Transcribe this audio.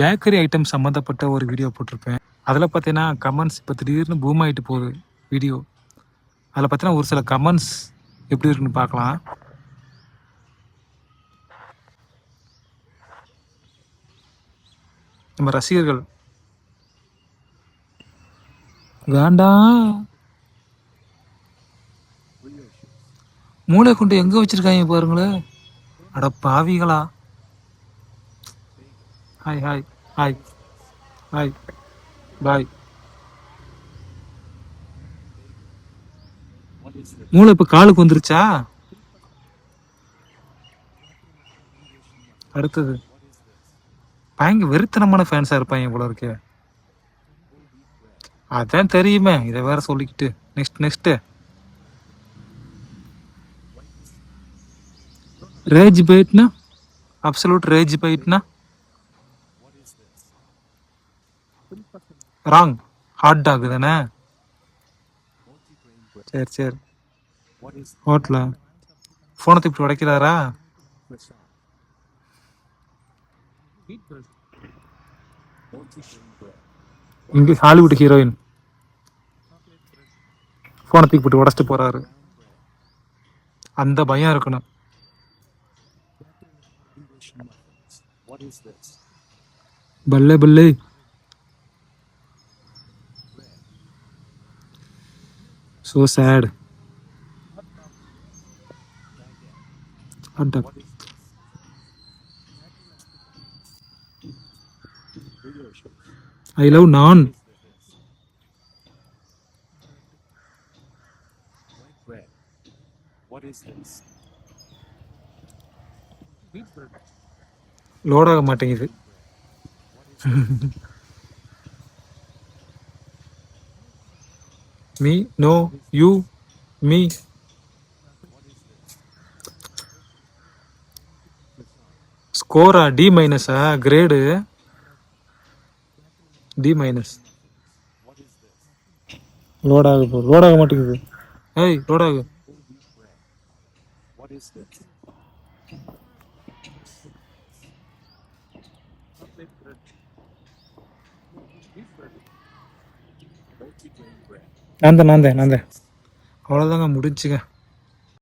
Bakery item சம்மந்தப்பட்ட ஒரு video போட்டிருப்பேன். அதில் பார்த்தீங்கன்னா கமெண்ட்ஸ் இப்போ திடீர்னு பூம் ஆகிட்டு போகுது வீடியோ. அதில் பார்த்தீங்கன்னா ஒரு சில கமெண்ட்ஸ் எப்படி இருக்குன்னு பார்க்கலாம். நம்ம ரசிகர்கள் வேண்டாம் மூளை கொண்டு எங்கே வச்சிருக்காங்க பாருங்களேன். அட பாவிகளா. Hi hi hi hi bye. மூளை இப்போ காலுக்கு வந்துருச்சா? அடுத்தது பயங்கர வெறித்தனமான ஃபேன்ஸாக இருப்பாங்க போல இருக்கே. அதான் தெரியுமே, இதை வேற சொல்லிக்கிட்டு. நெக்ஸ்ட் ரேஜ் பைட்னா அப்சல்யூட் ரேஜ் பைட்னா ராங். ஹாட் டாக் தானே? சரி ஹோட்டலா ஃபோனை இப்படி உடைக்கிறாரா? இங்கே ஹாலிவுட் ஹீரோயின் ஃபோனை தூக்கி போட்டு உடச்சிட்டு போறாரு. அந்த பயம் இருக்கணும். பல்லே பல்லே. So sad. Hot dog. I love naan. Load ஆக மாட்டேங்குது. Me no you me. ஸ்கோரா டி மைனஸா? Grade D minus. லோட் ஆக மாட்டேங்குது. ஏய் லோட் ஆகு. நான் தான் அவ்வளோதாங்க, முடிஞ்சுங்க.